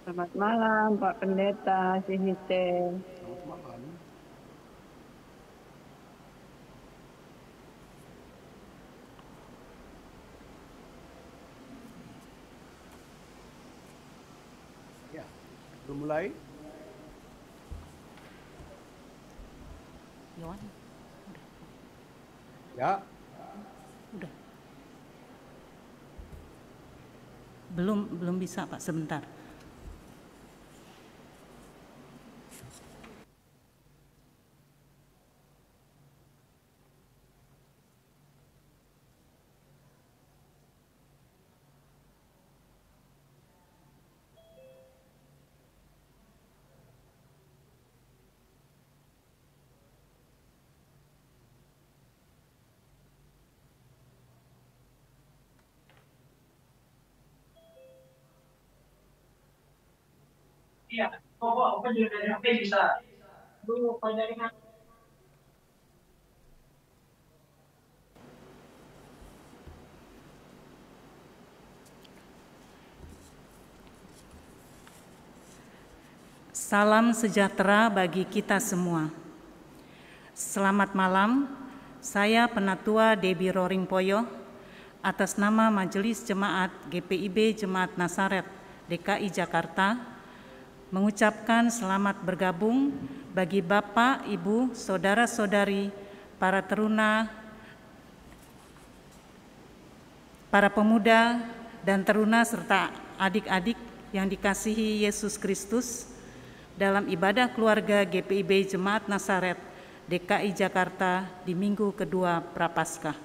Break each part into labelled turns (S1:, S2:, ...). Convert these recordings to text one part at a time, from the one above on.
S1: Selamat malam, Pak Pendeta Sihite.
S2: Selamat malam. Ya, belum mulai?
S3: Yohan,
S2: Ya,
S3: udah. Belum bisa Pak, sebentar.
S4: Iya, pokok apa juga dari HP bisa. Dulu kalau dari HP.
S3: Salam sejahtera bagi kita semua. Selamat malam, saya Penatua Debbie Roring Poyo, atas nama Majelis Jemaat GPIB Jemaat Nasaret DKI Jakarta, mengucapkan selamat bergabung bagi Bapak, Ibu, Saudara-saudari, para teruna, para pemuda dan teruna serta adik-adik yang dikasihi Yesus Kristus dalam ibadah keluarga GPIB Jemaat Nasaret DKI Jakarta di minggu kedua Prapaskah.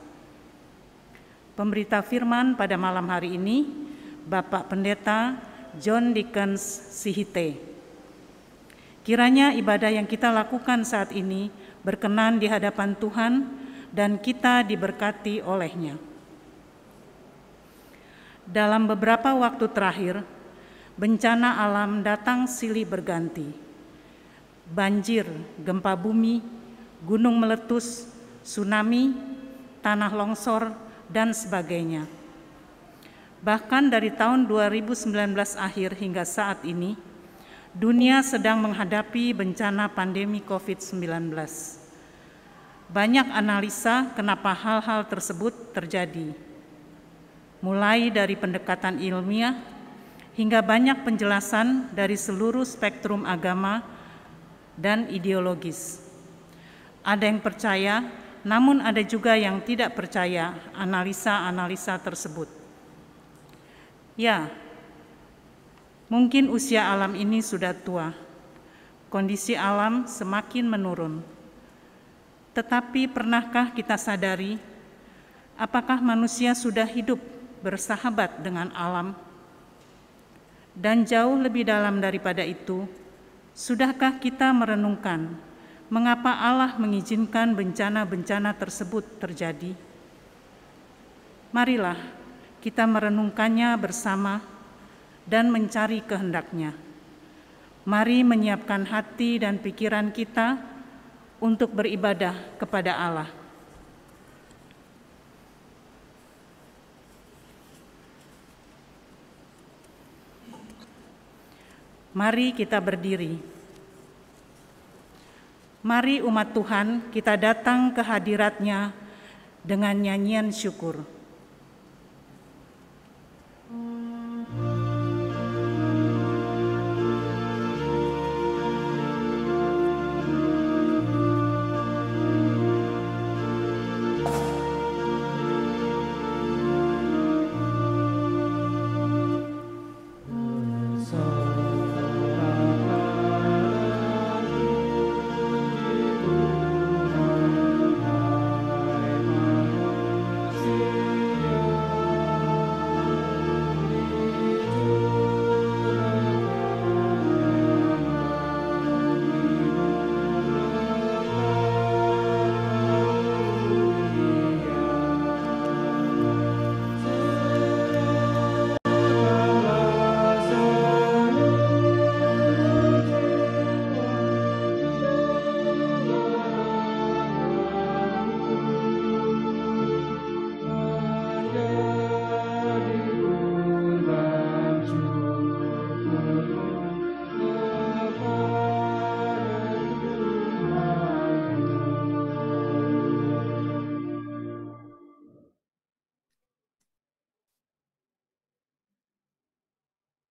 S3: Pemberita firman pada malam hari ini Bapak Pendeta John Dickens Sihite. Kiranya ibadah yang kita lakukan saat ini berkenan di hadapan Tuhan dan kita diberkati olehnya. Dalam beberapa waktu terakhir, bencana alam datang silih berganti. Banjir, gempa bumi, gunung meletus, tsunami, tanah longsor, dan sebagainya. Bahkan dari tahun 2019 akhir hingga saat ini, dunia sedang menghadapi bencana pandemi COVID-19. Banyak analisa kenapa hal-hal tersebut terjadi, mulai dari pendekatan ilmiah hingga banyak penjelasan dari seluruh spektrum agama dan ideologis. Ada yang percaya, namun ada juga yang tidak percaya analisa-analisa tersebut. Ya, mungkin usia alam ini sudah tua, kondisi alam semakin menurun. Tetapi pernahkah kita sadari, apakah manusia sudah hidup bersahabat dengan alam? Dan jauh lebih dalam daripada itu, sudahkah kita merenungkan mengapa Allah mengizinkan bencana-bencana tersebut terjadi? Marilah kita merenungkannya bersama dan mencari kehendak-Nya. Mari menyiapkan hati dan pikiran kita untuk beribadah kepada Allah. Mari kita berdiri. Mari umat Tuhan kita datang ke hadirat-Nya dengan nyanyian syukur.
S5: Terima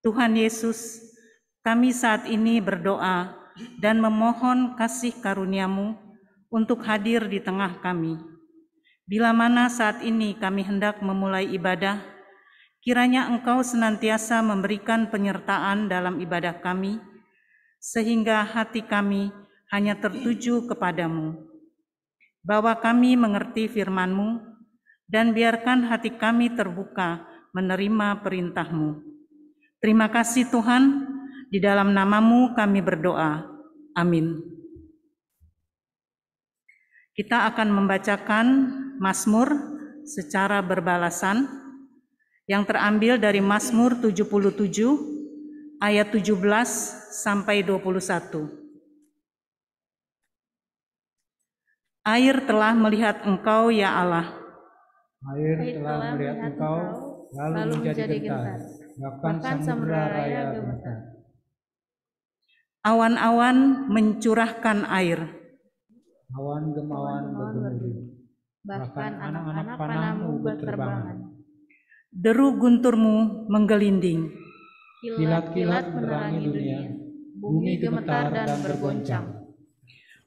S3: Tuhan Yesus, kami saat ini berdoa dan memohon kasih karunia-Mu untuk hadir di tengah kami. Bila mana saat ini kami hendak memulai ibadah, kiranya Engkau senantiasa memberikan penyertaan dalam ibadah kami, sehingga hati kami hanya tertuju kepadamu. Bawa kami mengerti firman-Mu, dan biarkan hati kami terbuka menerima perintah-Mu. Terima kasih Tuhan, di dalam nama-Mu kami berdoa. Amin. Kita akan membacakan Mazmur secara berbalasan yang terambil dari Mazmur 77 ayat 17 sampai 21. Air telah melihat Engkau ya Allah.
S5: Air telah melihat Engkau, lalu menjadi gentar. Bahkan samudera raya gemetar.
S3: Awan-awan mencurahkan air.
S5: Awan gemawan bergemuruh. Bahkan anak-anak panahmu berterbangan.
S3: Deru gunturmu menggelinding.
S5: Kilat-kilat menerangi dunia. Bumi gemetar dan bergoncang.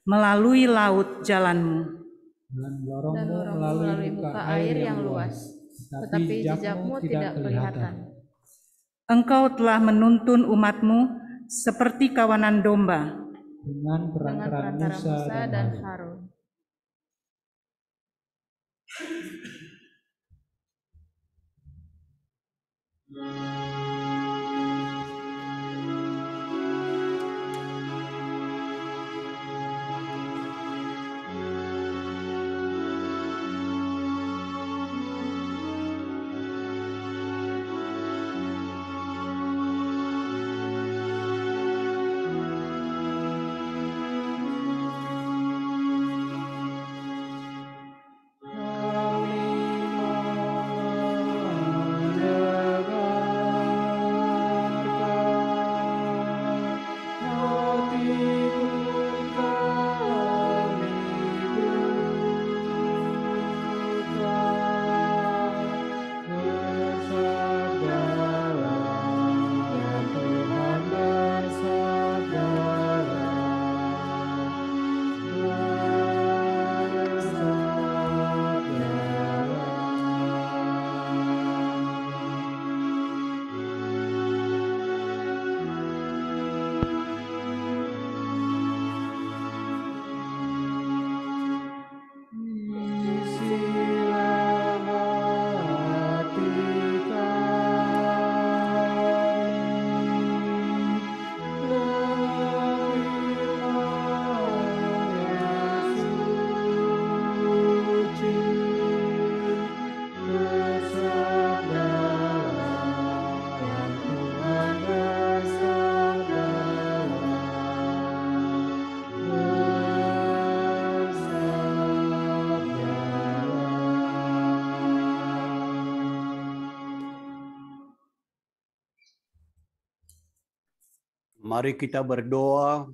S3: Melalui laut jalanmu.
S5: Dan lorongmu melalui muka air yang luas. Tetapi jejakmu tidak kelihatan.
S3: Engkau telah menuntun umat-Mu seperti kawanan domba.
S5: Dengan perantara Musa dan
S3: Harun.
S2: Mari kita berdoa.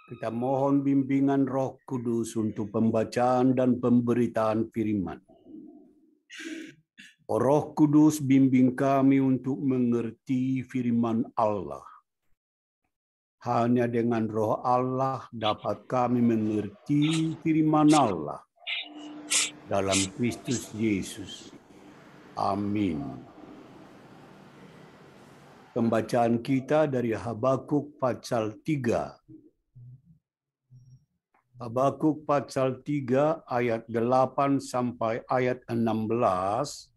S2: Kita mohon bimbingan Roh Kudus untuk pembacaan dan pemberitaan firman. O Roh Kudus, bimbing kami untuk mengerti firman Allah. Hanya dengan Roh Allah dapat kami mengerti firman Allah dalam Kristus Yesus. Amin. Pembacaan kita dari Habakuk pasal 3. Habakuk pasal 3 ayat 8 sampai ayat 16.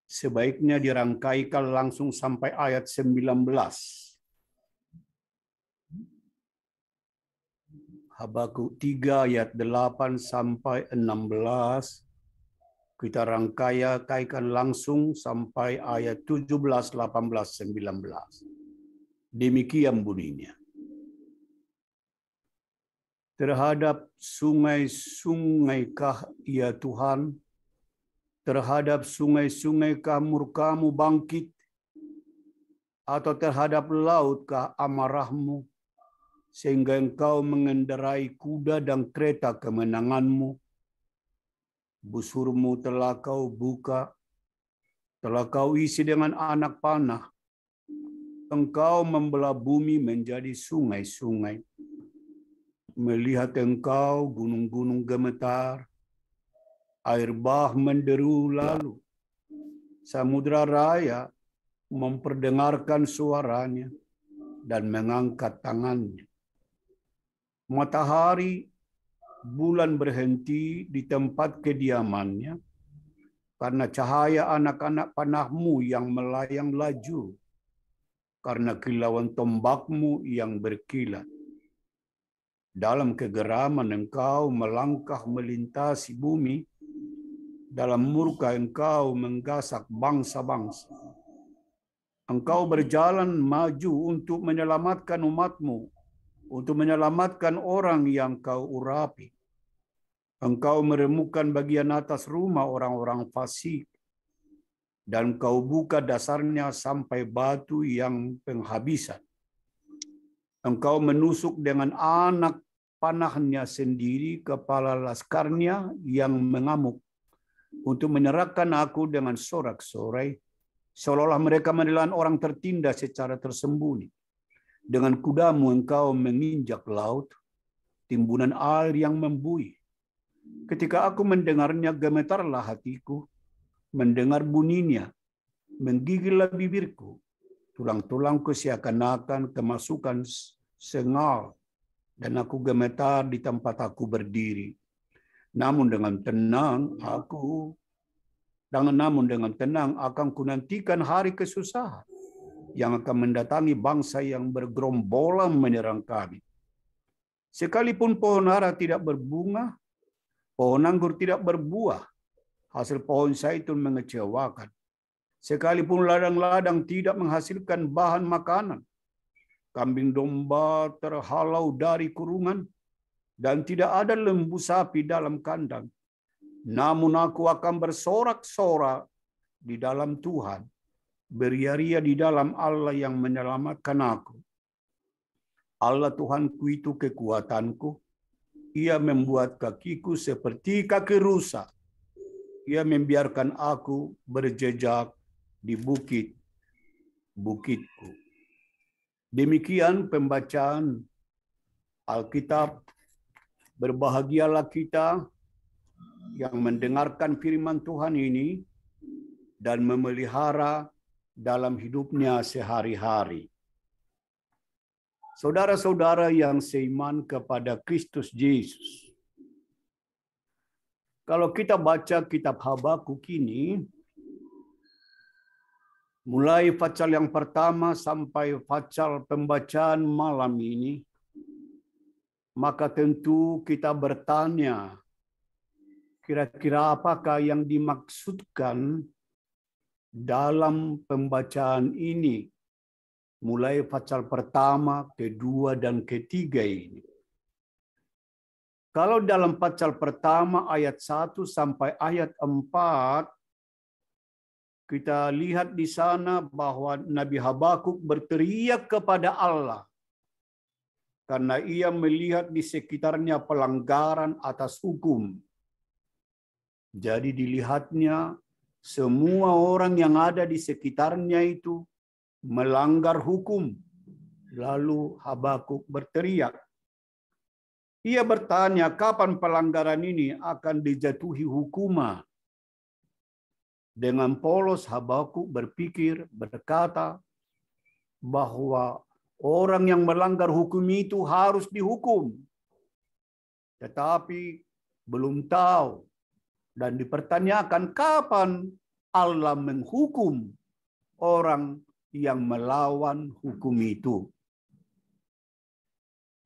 S2: Sebaiknya dirangkaikan langsung sampai ayat 19. Habakuk 3 ayat 8 sampai 16. Kita rangkaikan langsung sampai ayat 17, 18, 19. Demikian bunyinya. Terhadap sungai-sungaikah ya Tuhan, terhadap sungai-sungaikah murka-Mu bangkit, atau terhadap lautkah amarah-Mu, sehingga Engkau mengendarai kuda dan kereta kemenangan-Mu? Busur-Mu telah Kau buka, Setelah kau isi dengan anak panah, engkau membelah bumi menjadi sungai-sungai. Melihat engkau gunung-gunung gemetar, air bah menderu lalu. Samudra raya memperdengarkan suaranya dan mengangkat tangannya. Matahari, bulan berhenti di tempat kediamannya karena cahaya anak-anak panahmu yang melayang laju, karena kilauan tombakmu yang berkilat. Dalam kegeraman engkau melangkah melintasi bumi, dalam murka engkau menggasak bangsa-bangsa. Engkau berjalan maju untuk menyelamatkan umatmu, untuk menyelamatkan orang yang kau urapi. Engkau meremukkan bagian atas rumah orang-orang fasik, dan kau buka dasarnya sampai batu yang penghabisan. Engkau menusuk dengan anak panahnya sendiri kepala laskarnya yang mengamuk, untuk menyerahkan aku dengan sorak-sorai, seolah-olah mereka menelan orang tertindas secara tersembunyi. Dengan kudamu engkau menginjak laut, timbunan air yang membuih. Ketika aku mendengarnya, gemetarlah hatiku, mendengar bunyinya, menggigillah bibirku, tulang-tulangku seakan-akan kemasukan sengal, dan aku gemetar di tempat aku berdiri. Namun dengan tenang akan kunantikan hari kesusahan yang akan mendatangi bangsa yang bergerombolan menyerang kami. Sekalipun pohon ara tidak berbunga, pohon anggur tidak berbuah, hasil pohon zaitun mengecewakan. Sekalipun ladang-ladang tidak menghasilkan bahan makanan, kambing domba terhalau dari kurungan, dan tidak ada lembu sapi dalam kandang. Namun aku akan bersorak-sorak di dalam Tuhan, beria-ria di dalam Allah yang menyelamatkan aku. Allah Tuhanku itu kekuatanku. Ia membuat kakiku seperti kaki rusa. Ia membiarkan aku berjejak di bukit-bukitku. Demikian pembacaan Alkitab. Berbahagialah kita yang mendengarkan firman Tuhan ini dan memelihara dalam hidupnya sehari-hari. Saudara-saudara yang seiman kepada Kristus Yesus, kalau kita baca kitab Habakuk ini, mulai pasal yang pertama sampai pasal pembacaan malam ini, maka tentu kita bertanya, kira-kira apakah yang dimaksudkan dalam pembacaan ini, mulai pasal pertama, kedua, dan ketiga ini. Kalau dalam pasal pertama ayat 1 sampai ayat 4, kita lihat di sana bahwa Nabi Habakuk berteriak kepada Allah karena ia melihat di sekitarnya pelanggaran atas hukum. Jadi dilihatnya semua orang yang ada di sekitarnya itu melanggar hukum. Lalu Habakuk berteriak. Ia bertanya, kapan pelanggaran ini akan dijatuhi hukuman? Dengan polos Habakuk berkata bahwa orang yang melanggar hukum itu harus dihukum. Tetapi belum tahu dan dipertanyakan kapan Allah menghukum orang yang melawan hukum itu.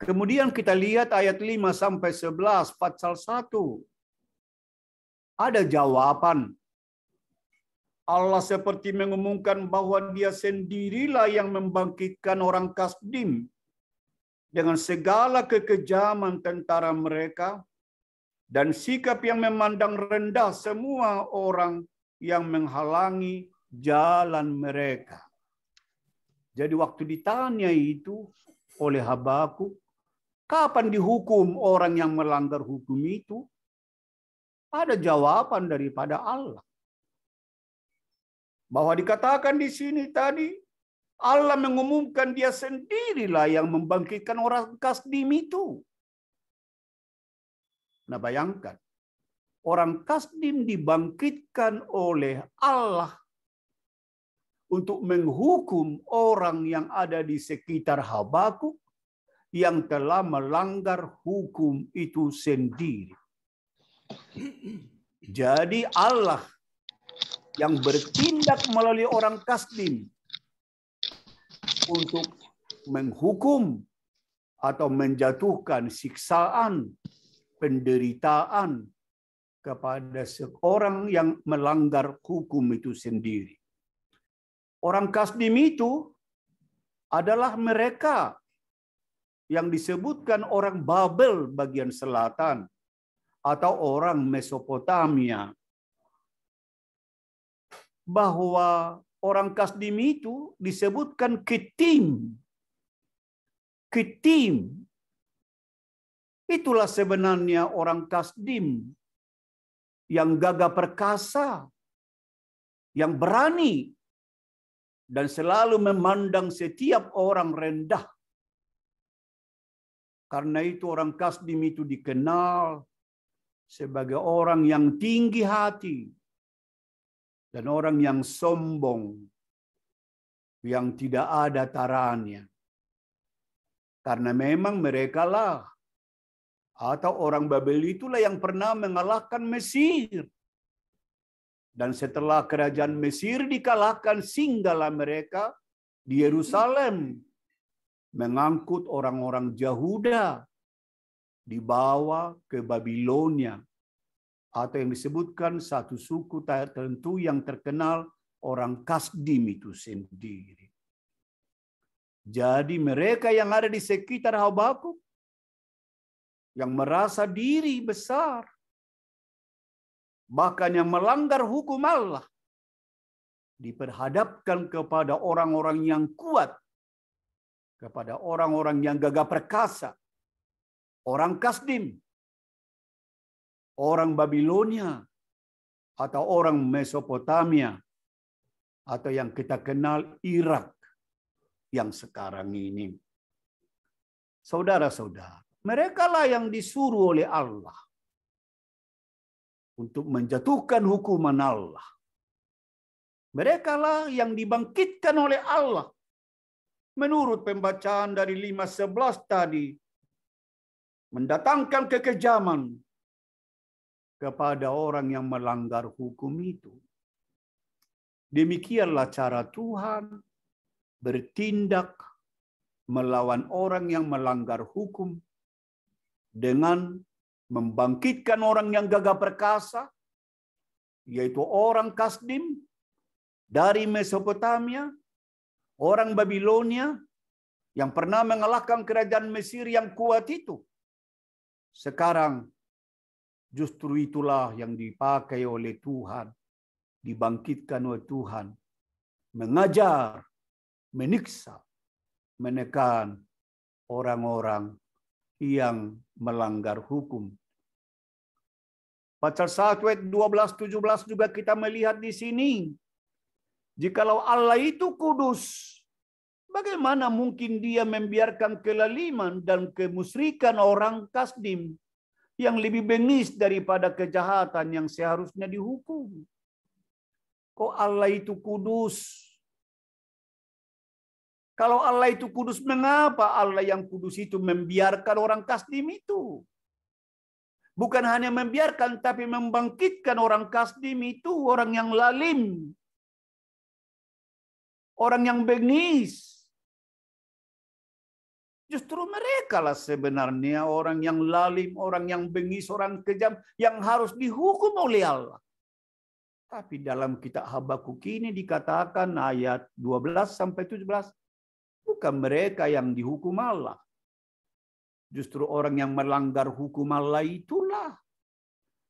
S2: Kemudian kita lihat ayat 5 sampai 11 pasal 1. Ada jawaban. Allah seperti mengumumkan bahwa dia sendirilah yang membangkitkan orang Kasdim dengan segala kekejaman tentara mereka dan sikap yang memandang rendah semua orang yang menghalangi jalan mereka. Jadi waktu ditanya itu oleh Habakuk, kapan dihukum orang yang melanggar hukum itu? Ada jawaban daripada Allah. Bahwa dikatakan di sini tadi, Allah mengumumkan Dia sendirilah yang membangkitkan orang Kasdim itu. Nah, bayangkan, orang Kasdim dibangkitkan oleh Allah untuk menghukum orang yang ada di sekitar Habakuk yang telah melanggar hukum itu sendiri. Jadi Allah yang bertindak melalui orang Kasdim untuk menghukum atau menjatuhkan siksaan, penderitaan kepada seorang yang melanggar hukum itu sendiri. Orang Kasdim itu adalah mereka yang disebutkan orang Babel bagian selatan atau orang Mesopotamia. Bahwa orang Kasdim itu disebutkan Kitim. Kitim. Itulah sebenarnya orang Kasdim yang gagah perkasa, yang berani, dan selalu memandang setiap orang rendah. Karena itu orang Kasdim itu dikenal sebagai orang yang tinggi hati dan orang yang sombong, yang tidak ada tarannya. Karena memang mereka lah, atau orang Babel itulah yang pernah mengalahkan Mesir. Dan setelah kerajaan Mesir dikalahkan, singgahlah mereka di Yerusalem, mengangkut orang-orang Yahuda, dibawa ke Babilonia, atau yang disebutkan satu suku tertentu yang terkenal orang Kasdim itu sendiri. Jadi mereka yang ada di sekitar Habakuk, yang merasa diri besar, bahkan yang melanggar hukum Allah, diperhadapkan kepada orang-orang yang kuat, kepada orang-orang yang gagah perkasa, orang Kasdim, orang Babilonia, atau orang Mesopotamia, atau yang kita kenal Irak yang sekarang ini. Saudara-saudara, mereka lah yang disuruh oleh Allah untuk menjatuhkan hukuman Allah. Mereka lah yang dibangkitkan oleh Allah. Menurut pembacaan dari 5:11 tadi, mendatangkan kekejaman kepada orang yang melanggar hukum itu. Demikianlah cara Tuhan bertindak melawan orang yang melanggar hukum dengan membangkitkan orang yang gagah perkasa, yaitu orang Kasdim dari Mesopotamia, orang Babilonia yang pernah mengalahkan kerajaan Mesir yang kuat itu. Sekarang justru itulah yang dipakai oleh Tuhan, dibangkitkan oleh Tuhan, mengajar, menyiksa, menekan orang-orang yang melanggar hukum. Pasal 1 ayat 12-17 juga kita melihat di sini. Jikalau Allah itu kudus, bagaimana mungkin Dia membiarkan kelaliman dan kemusyrikan orang Kasdim yang lebih bengis daripada kejahatan yang seharusnya dihukum? Kok Allah itu kudus? Kalau Allah itu kudus, mengapa Allah yang kudus itu membiarkan orang Kasdim itu? Bukan hanya membiarkan, tapi membangkitkan orang Kasdim itu, orang yang lalim, orang yang bengis. Justru mereka lah sebenarnya orang yang lalim, orang yang bengis, orang kejam, yang harus dihukum oleh Allah. Tapi dalam kitab Habakuk ini dikatakan ayat 12-17, bukan mereka yang dihukum Allah. Justru orang yang melanggar hukum Allah itulah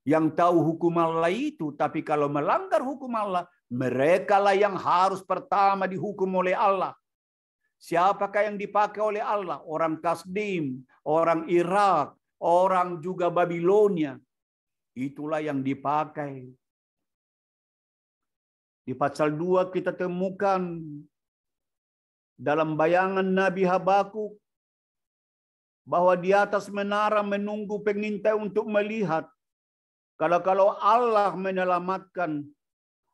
S2: yang tahu hukum Allah itu. Tapi kalau melanggar hukum Allah, mereka lah yang harus pertama dihukum oleh Allah. Siapakah yang dipakai oleh Allah? Orang Kasdim, orang Irak, orang juga Babilonia. Itulah yang dipakai. Di pasal 2 kita temukan dalam bayangan Nabi Habakuk bahwa di atas menara menunggu pengintai untuk melihat kalau Allah menyelamatkan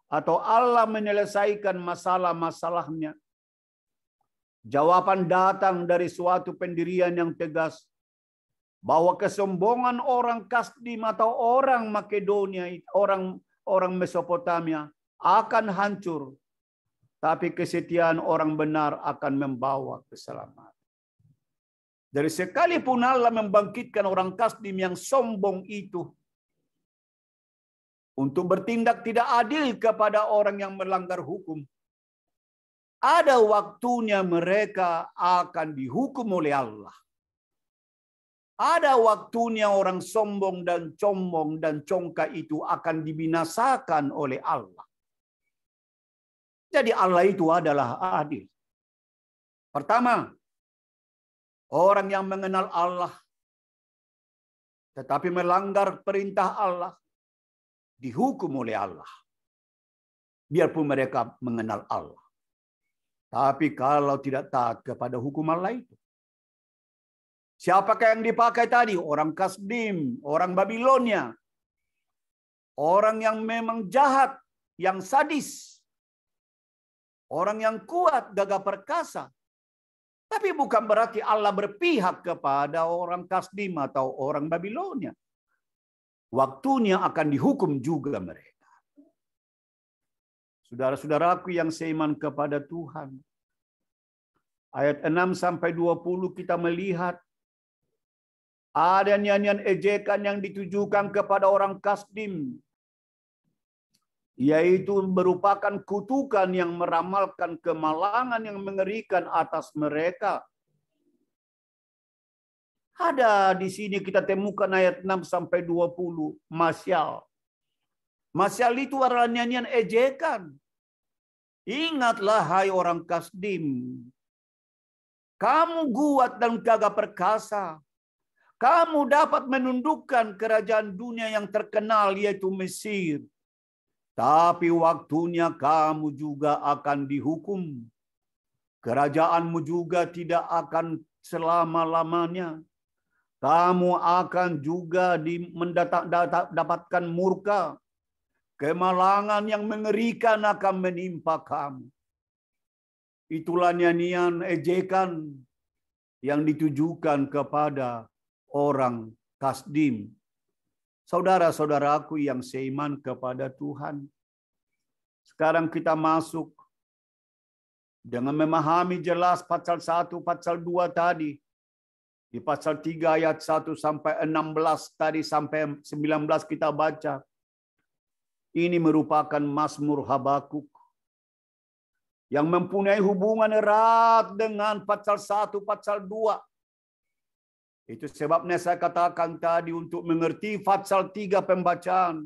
S2: atau Allah menyelesaikan masalah-masalahnya. Jawaban datang dari suatu pendirian yang tegas bahwa kesombongan orang Kasdim atau orang Makedonia, orang Mesopotamia akan hancur, tapi kesetiaan orang benar akan membawa keselamatan. Dari sekalipun Allah membangkitkan orang Kasdim yang sombong itu untuk bertindak tidak adil kepada orang yang melanggar hukum, ada waktunya mereka akan dihukum oleh Allah. Ada waktunya orang sombong dan combong dan congkak itu akan dibinasakan oleh Allah. Jadi Allah itu adalah adil. Pertama, orang yang mengenal Allah tetapi melanggar perintah Allah dihukum oleh Allah. Biarpun mereka mengenal Allah. Tapi kalau tidak taat kepada hukum Allah itu. Siapakah yang dipakai tadi? Orang Kasdim, orang Babilonia. Orang yang memang jahat, yang sadis. Orang yang kuat, gagah perkasa. Tapi bukan berarti Allah berpihak kepada orang Kasdim atau orang Babilonia. Waktunya akan dihukum juga mereka. Saudara-saudaraku yang seiman kepada Tuhan. Ayat 6 sampai 20 kita melihat ada nyanyian ejekan yang ditujukan kepada orang Kasdim, yaitu merupakan kutukan yang meramalkan kemalangan yang mengerikan atas mereka. Ada di sini kita temukan ayat 6 sampai 20 masyal. Masyal itu adalah nyanyian ejekan. Ingatlah hai orang Kasdim, kamu kuat dan gagah perkasa. Kamu dapat menundukkan kerajaan dunia yang terkenal yaitu Mesir. Tapi waktunya kamu juga akan dihukum. Kerajaanmu juga tidak akan selama-lamanya. Kamu akan juga mendapatkan murka. Kemalangan yang mengerikan akan menimpa kamu. Itulah nyanyian ejekan yang ditujukan kepada orang Kasdim. Saudara-saudaraku yang seiman kepada Tuhan. Sekarang kita masuk dengan memahami jelas pasal 1, pasal 2 tadi. Di pasal 3 ayat 1 sampai 16 tadi sampai 19 kita baca. Ini merupakan Mazmur Habakuk yang mempunyai hubungan erat dengan pasal 1, pasal 2. Itu sebabnya saya katakan tadi untuk mengerti pasal 3 pembacaan.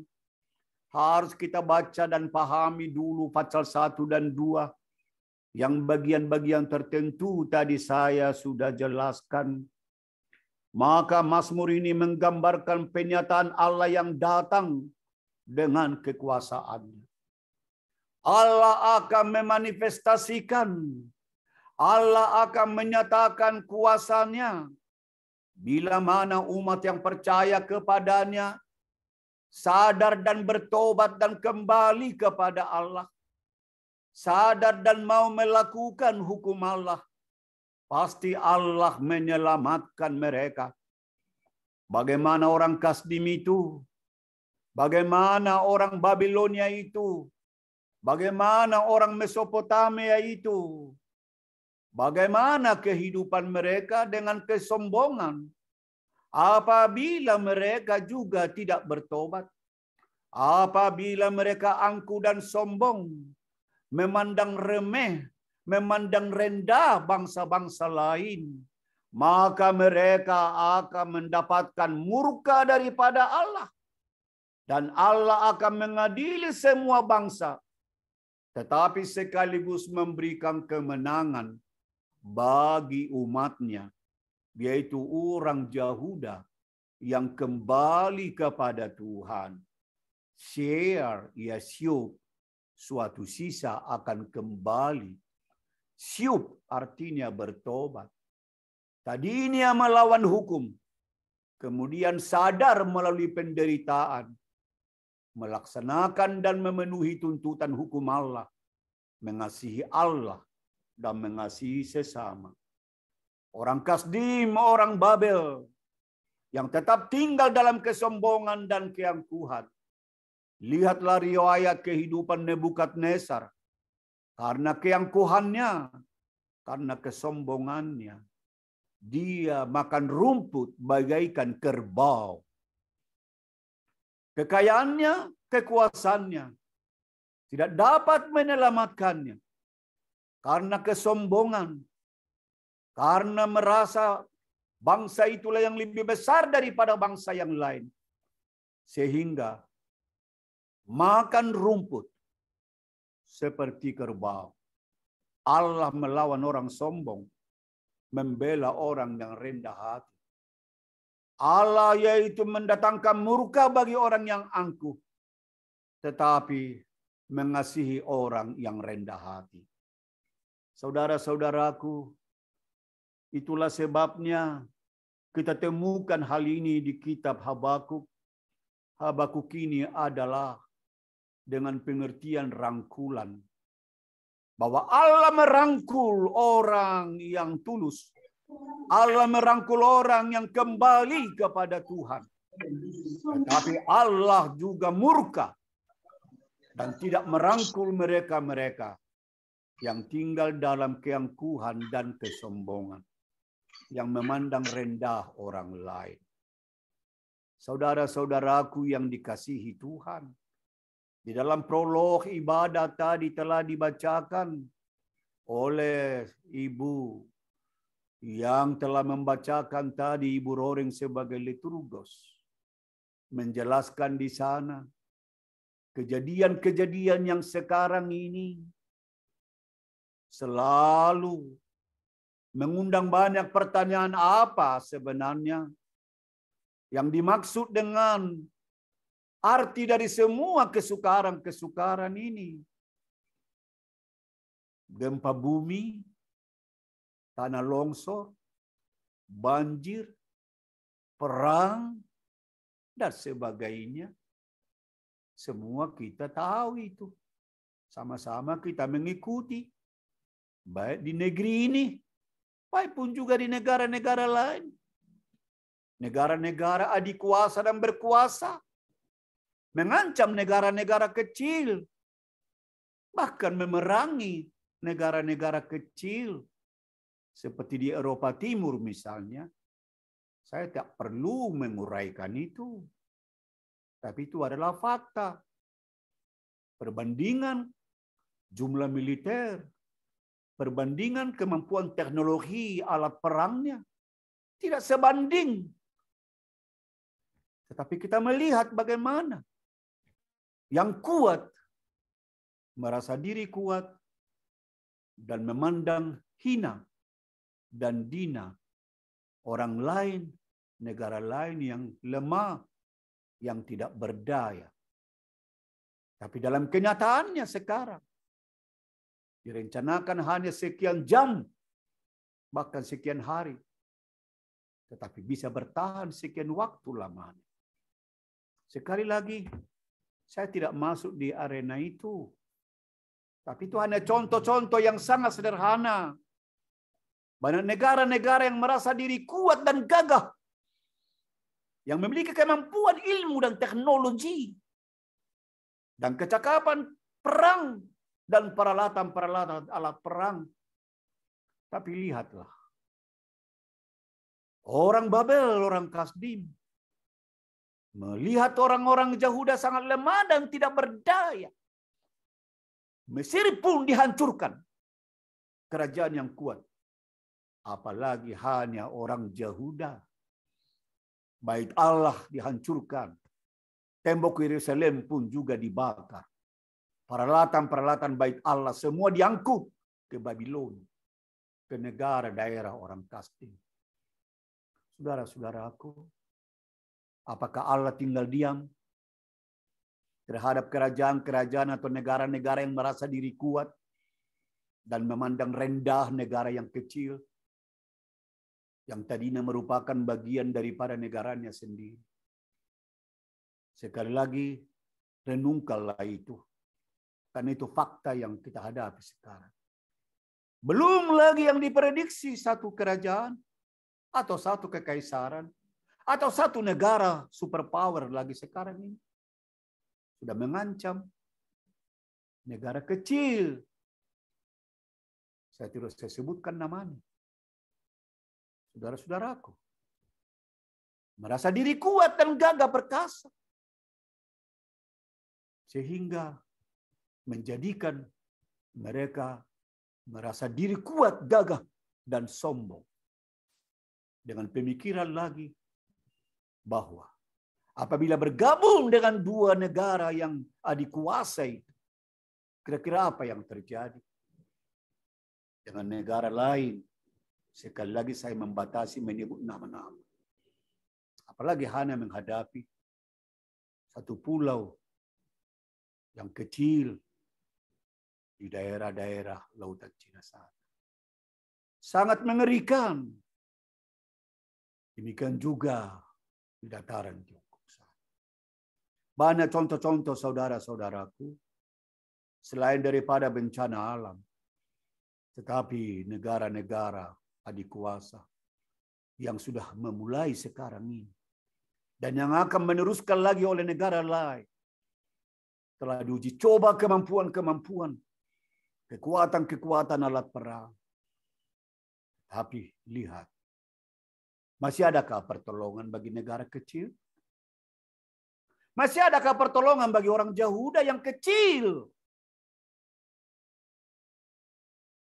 S2: Harus kita baca dan pahami dulu pasal 1 dan 2. Yang bagian-bagian tertentu tadi saya sudah jelaskan. Maka Mazmur ini menggambarkan penyataan Allah yang datang dengan kekuasaannya. Allah akan memanifestasikan. Allah akan menyatakan kuasanya. Bila mana umat yang percaya kepadanya sadar dan bertobat dan kembali kepada Allah, sadar dan mau melakukan hukum Allah, pasti Allah menyelamatkan mereka. Bagaimana orang Kasdim itu, bagaimana orang Babilonia itu, bagaimana orang Mesopotamia itu, bagaimana kehidupan mereka dengan kesombongan apabila mereka juga tidak bertobat, apabila mereka angkuh dan sombong, memandang remeh, memandang rendah bangsa-bangsa lain, maka mereka akan mendapatkan murka daripada Allah. Dan Allah akan mengadili semua bangsa, tetapi sekaligus memberikan kemenangan bagi umatnya, yaitu orang Yahuda yang kembali kepada Tuhan. Shear Yashub, suatu sisa akan kembali. Syub artinya bertobat. Tadinya melawan hukum, kemudian sadar melalui penderitaan, melaksanakan dan memenuhi tuntutan hukum Allah, mengasihi Allah dan mengasihi sesama. Orang Kasdim, orang Babel, yang tetap tinggal dalam kesombongan dan keangkuhan. Lihatlah riwayat kehidupan Nebukadnezar. Karena keangkuhannya, karena kesombongannya, dia makan rumput bagaikan kerbau. Kekayaannya, kekuasaannya tidak dapat menyelamatkannya. Karena kesombongan, karena merasa bangsa itulah yang lebih besar daripada bangsa yang lain. Sehingga makan rumput seperti kerbau. Allah melawan orang sombong, membela orang yang rendah hati. Allah yaitu mendatangkan murka bagi orang yang angkuh, tetapi mengasihi orang yang rendah hati. Saudara-saudaraku, itulah sebabnya kita temukan hal ini di kitab Habakuk. Habakuk ini adalah dengan pengertian rangkulan. Bahwa Allah merangkul orang yang tulus. Allah merangkul orang yang kembali kepada Tuhan. Tetapi Allah juga murka dan tidak merangkul mereka-mereka yang tinggal dalam keangkuhan dan kesombongan, yang memandang rendah orang lain. Saudara-saudaraku yang dikasihi Tuhan, di dalam prolog ibadah tadi telah dibacakan oleh Ibu yang telah membacakan tadi, Ibu Roring sebagai liturgos, menjelaskan di sana kejadian-kejadian yang sekarang ini selalu mengundang banyak pertanyaan, apa sebenarnya yang dimaksud dengan arti dari semua kesukaran-kesukaran ini. Gempa bumi, tanah longsor, banjir, perang, dan sebagainya. Semua kita tahu itu. Sama-sama kita mengikuti. Baik di negeri ini, baik pun juga di negara-negara lain. Negara-negara adik kuasa dan berkuasa mengancam negara-negara kecil, bahkan memerangi negara-negara kecil seperti di Eropa Timur misalnya. Saya tak perlu menguraikan itu, tapi itu adalah fakta. Perbandingan jumlah militer, perbandingan kemampuan teknologi alat perangnya tidak sebanding. Tetapi kita melihat bagaimana yang kuat merasa diri kuat dan memandang hina dan dina orang lain, negara lain yang lemah, yang tidak berdaya. Tapi dalam kenyataannya sekarang direncanakan hanya sekian jam, bahkan sekian hari, tetapi bisa bertahan sekian waktu lamanya. Sekali lagi, saya tidak masuk di arena itu. Tapi itu hanya contoh-contoh yang sangat sederhana. Banyak negara-negara yang merasa diri kuat dan gagah, yang memiliki kemampuan ilmu dan teknologi, dan kecakapan perang, dan peralatan-peralatan alat perang. Tapi lihatlah, orang Babel, orang Kasdim, melihat orang-orang Yahuda sangat lemah dan tidak berdaya. Mesir pun dihancurkan, kerajaan yang kuat. Apalagi hanya orang Yahuda. Bait Allah dihancurkan. Tembok Yerusalem pun juga dibakar. Peralatan-peralatan bait Allah semua diangkut ke Babylon, ke negara daerah orang Kasdim. Saudara-saudaraku, apakah Allah tinggal diam? terhadap kerajaan-kerajaan atau negara-negara yang merasa diri kuat dan memandang rendah negara yang kecil, yang tadinya merupakan bagian daripada negaranya sendiri. Sekali lagi, renungkanlah itu. Karena itu fakta yang kita hadapi sekarang. Belum lagi yang diprediksi satu kerajaan, atau satu kekaisaran, atau satu negara superpower lagi sekarang ini. Sudah mengancam negara kecil. Saya tidak saya sebutkan namanya. Saudara-saudaraku. Merasa diri kuat dan gagah perkasa. Sehingga menjadikan mereka merasa diri kuat, gagah, dan sombong. Dengan pemikiran lagi bahwa apabila bergabung dengan dua negara yang dikuasai, kira-kira apa yang terjadi dengan negara lain? Sekali lagi saya membatasi menyebut nama-nama. Apalagi hanya menghadapi satu pulau yang kecil di daerah-daerah Lautan Cina Selatan. Sangat mengerikan. Demikian juga di dataran Tiongkok. Banyak contoh-contoh saudara-saudaraku, selain daripada bencana alam, tetapi negara-negara adikuasa yang sudah memulai sekarang ini, dan yang akan meneruskan lagi oleh negara lain, telah diuji coba kemampuan-kemampuan, kekuatan-kekuatan alat perang. Tapi lihat, masih adakah pertolongan bagi negara kecil? Masih adakah pertolongan bagi orang Yahuda yang kecil?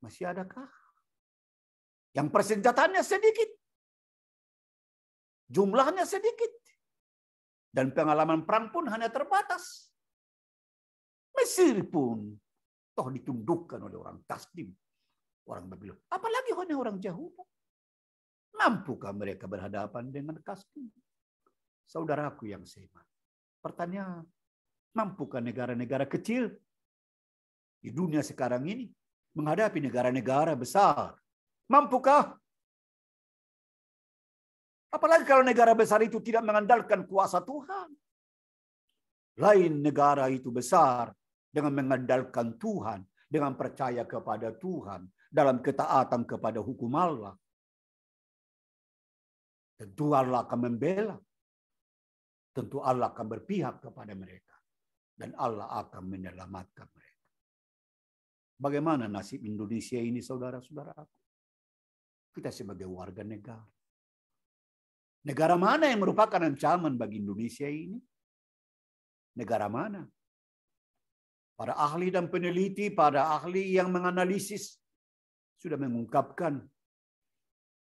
S2: Masih adakah? Yang persenjataannya sedikit. Jumlahnya sedikit. Dan pengalaman perang pun hanya terbatas. Mesir pun toh ditundukkan oleh orang Kasdim, orang Babylon. Apalagi hanya orang Yahuda. Mampukah mereka berhadapan dengan Kasdim? Saudaraku yang seiman. Pertanyaan, mampukah negara-negara kecil di dunia sekarang ini menghadapi negara-negara besar? Mampukah? Apalagi kalau negara besar itu tidak mengandalkan kuasa Tuhan. Lain negara itu besar dengan mengandalkan Tuhan, dengan percaya kepada Tuhan, dalam ketaatan kepada hukum Allah. Tentu Allah akan membela. Tentu Allah akan berpihak kepada mereka. Dan Allah akan menyelamatkan mereka. Bagaimana nasib Indonesia ini, saudara-saudaraku? Kita sebagai warga negara. Negara mana yang merupakan ancaman bagi Indonesia ini? Negara mana? Para ahli dan peneliti, para ahli yang menganalisis sudah mengungkapkan,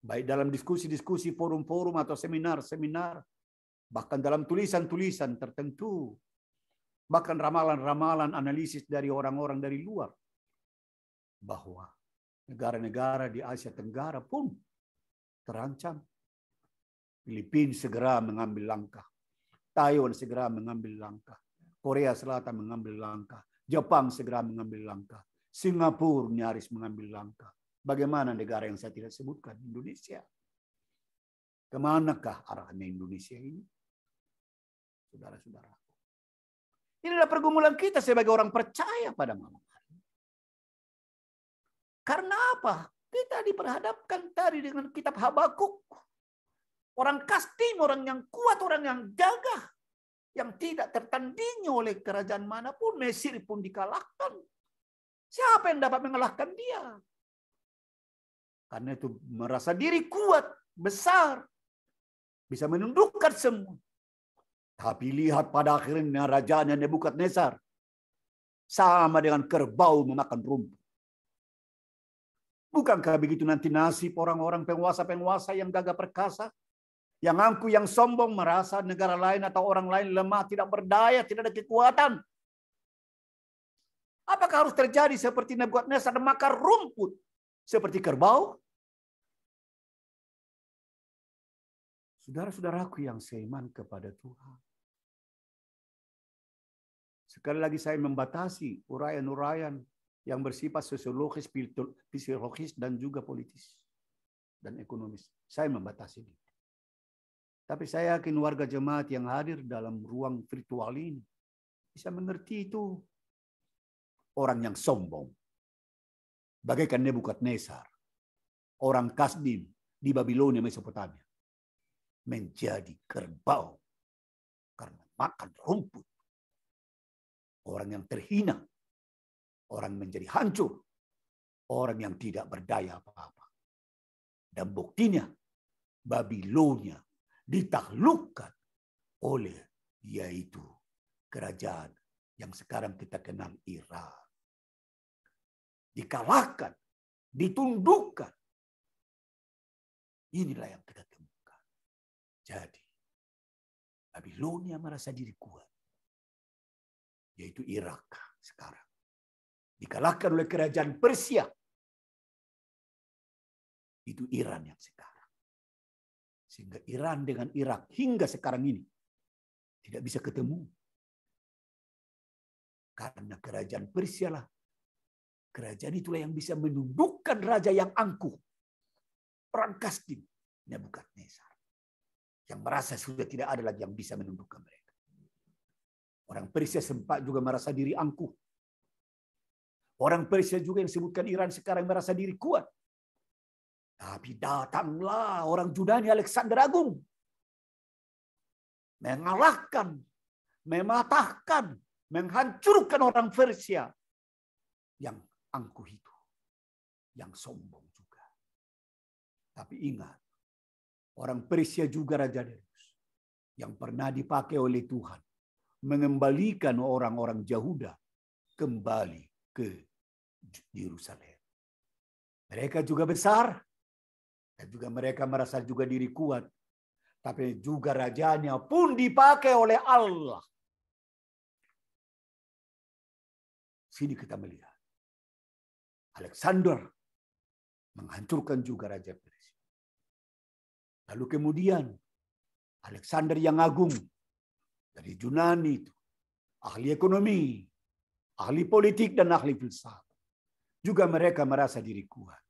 S2: baik dalam diskusi-diskusi, forum-forum atau seminar-seminar, bahkan dalam tulisan-tulisan tertentu, bahkan ramalan-ramalan analisis dari orang-orang dari luar, bahwa negara-negara di Asia Tenggara pun terancam. Filipina segera mengambil langkah, Taiwan segera mengambil langkah, Korea Selatan mengambil langkah, Jepang segera mengambil langkah, Singapura nyaris mengambil langkah. Bagaimana negara yang saya tidak sebutkan, Indonesia? Kemanakah arahnya Indonesia ini? Saudara-saudara. Inilah pergumulan kita sebagai orang percaya pada malam hari. Karena apa? Kita diperhadapkan tadi dengan kitab Habakuk. Orang Kasdim, orang yang kuat, orang yang gagah. Yang tidak tertandingi oleh kerajaan manapun. Mesir pun dikalahkan. Siapa yang dapat mengalahkan dia? Karena itu merasa diri kuat, besar. Bisa menundukkan semua. Tapi lihat pada akhirnya rajanya Nebukadnezar. Sama dengan kerbau memakan rumput. Bukankah begitu nanti nasib orang-orang penguasa-penguasa yang gagah perkasa? Yang angkuh, yang sombong, merasa negara lain atau orang lain lemah, tidak berdaya, tidak ada kekuatan. Apakah harus terjadi seperti Nebukadnezar makan rumput? Seperti kerbau? Saudara-saudaraku yang seiman kepada Tuhan. Sekali lagi saya membatasi uraian-uraian yang bersifat sosiologis, fisiologis, dan juga politis dan ekonomis. Saya membatasi itu. Tapi saya yakin warga jemaat yang hadir dalam ruang virtual ini bisa mengerti itu. Orang yang sombong, bagaikan Nebukadnezar, orang Kasdim di Babilonia, Mesopotamia, menjadi kerbau karena makan rumput. Orang yang terhina, orang menjadi hancur, orang yang tidak berdaya apa-apa. Dan buktinya, Babilonia ditaklukkan oleh yaitu kerajaan yang sekarang kita kenal Iran. Dikalahkan, ditundukkan. Inilah yang kita temukan. Jadi, Babilonia merasa diri kuat. Yaitu Irak sekarang. Dikalahkan oleh kerajaan Persia. Itu Iran yang sekarang. Sehingga Iran dengan Irak hingga sekarang ini tidak bisa ketemu. Karena kerajaan Persia lah. Kerajaan itulah yang bisa menundukkan raja yang angkuh. Orang Kasdim, Nebukadnezar. Yang merasa sudah tidak ada lagi yang bisa menundukkan mereka. Orang Persia sempat juga merasa diri angkuh. Orang Persia juga yang disebutkan Iran sekarang merasa diri kuat. Tapi datanglah orang Yunani Alexander Agung. Mengalahkan, mematahkan, menghancurkan orang Persia. Yang angkuh itu. Yang sombong juga. Tapi ingat, orang Persia juga Raja Darius. Yang pernah dipakai oleh Tuhan. Mengembalikan orang-orang Yahuda kembali ke Yerusalem. Mereka juga besar. Dan juga mereka merasa juga diri kuat. Tapi juga rajanya pun dipakai oleh Allah. Sini kita melihat. Alexander menghancurkan juga Raja Persia. Lalu kemudian Alexander yang agung dari Yunani itu, ahli ekonomi, ahli politik dan ahli filsafat. Juga mereka merasa diri kuat.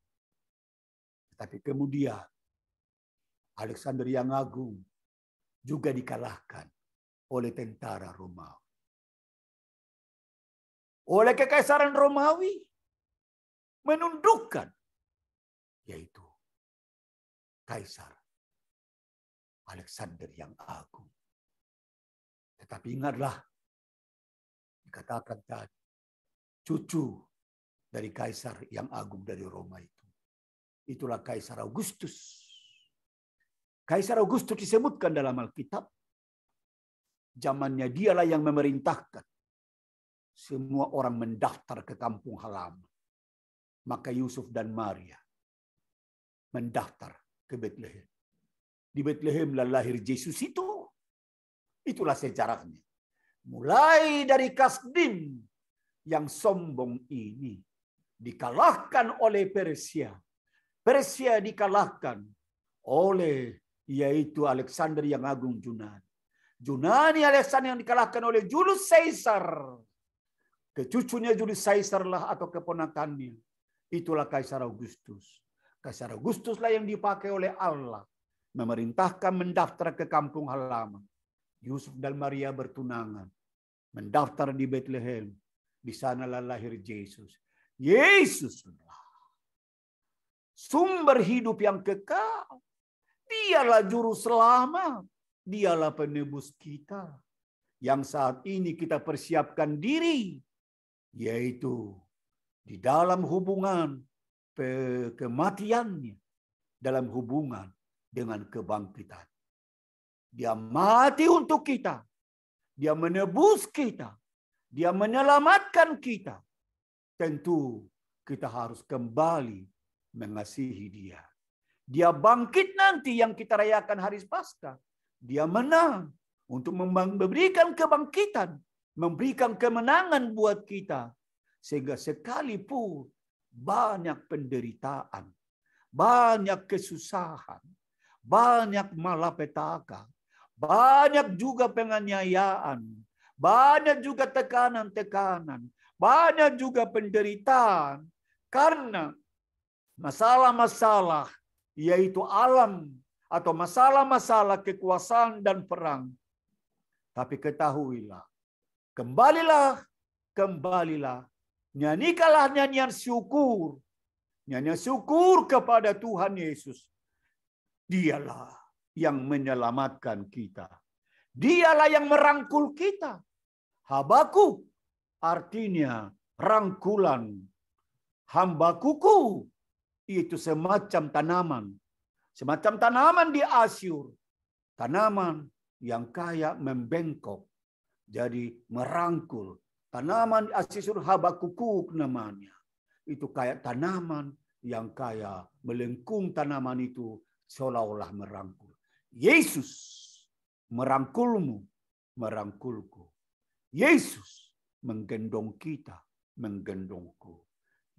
S2: Tapi kemudian Alexander yang agung juga dikalahkan oleh tentara Romawi. Oleh kekaisaran Romawi menundukkan yaitu Kaisar Alexander yang agung. Tetapi ingatlah, dikatakan tadi, cucu dari Kaisar yang agung dari Roma itu. Itulah Kaisar Augustus. Kaisar Augustus disebutkan dalam Alkitab. Zamannya dialah yang memerintahkan. Semua orang mendaftar ke kampung halaman. Maka Yusuf dan Maria mendaftar ke Bethlehem. Di Bethlehemlah lahir Yesus itu. Itulah sejarahnya. Mulai dari Kasdim yang sombong ini dikalahkan oleh Persia. Persia dikalahkan oleh yaitu Alexander yang agung Yunani. Yunani Alexander yang dikalahkan oleh Julius Caesar. Kecucunya Julius Caesar lah atau keponakannya. Itulah Kaisar Augustus. Kaisar Augustus lah yang dipakai oleh Allah. Memerintahkan mendaftar ke kampung halaman. Yusuf dan Maria bertunangan. Mendaftar di Bethlehem. Di sanalah lahir Yesus. Yesuslah sumber hidup yang kekal. Dialah juru selamat. Dialah penebus kita. Yang saat ini kita persiapkan diri. Yaitu di dalam hubungan kematiannya. Dalam hubungan dengan kebangkitan. Dia mati untuk kita. Dia menebus kita. Dia menyelamatkan kita. Tentu kita harus kembali mengasihi dia. Dia bangkit nanti yang kita rayakan hari Paskah. Dia menang untuk memberikan kebangkitan. Memberikan kemenangan buat kita. Sehingga sekalipun banyak penderitaan. Banyak kesusahan. Banyak malapetaka. Banyak juga penganiayaan. Banyak juga tekanan-tekanan. Banyak juga penderitaan. Karena masalah-masalah yaitu alam atau masalah-masalah kekuasaan dan perang. Tapi ketahuilah, kembalilah, nyanyikanlah nyanyian syukur. Nyanyian syukur kepada Tuhan Yesus. Dialah yang menyelamatkan kita. Dialah yang merangkul kita. Habakuk artinya rangkulan. Hambakuku itu semacam tanaman. Semacam tanaman di Asyur. Tanaman yang kayak membengkok. Jadi merangkul. Tanaman di Asyur Habakuk namanya. Itu kayak tanaman yang kayak melengkung tanaman itu seolah-olah merangkul. Yesus merangkulmu, merangkulku. Yesus menggendong kita, menggendongku.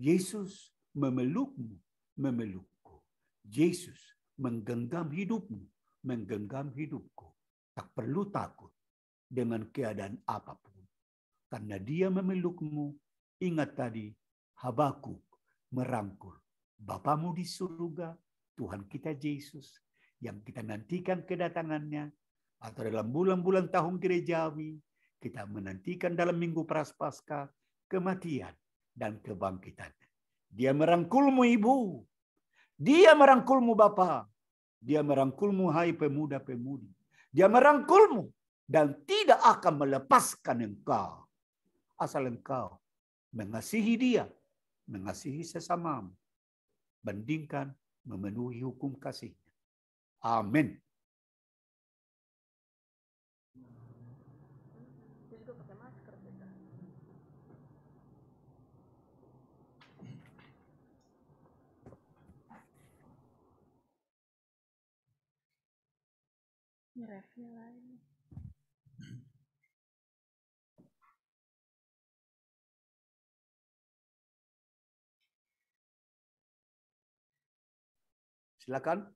S2: Yesus memelukmu, memelukku. Yesus menggenggam hidupmu, menggenggam hidupku. Tak perlu takut dengan keadaan apapun. Karena dia memelukmu, ingat tadi, Habakuk merangkul. Bapamu di surga, Tuhan kita Yesus, yang kita nantikan kedatangannya, atau dalam bulan-bulan tahun gerejawi, kita menantikan dalam minggu Prapaskah, kematian dan kebangkitan. Dia merangkulmu ibu. Dia merangkulmu bapak. Dia merangkulmu hai pemuda-pemudi. Dia merangkulmu dan tidak akan melepaskan engkau. Asal engkau mengasihi dia, mengasihi sesamamu. Bandingkan memenuhi hukum kasihnya. Amin. Silakan.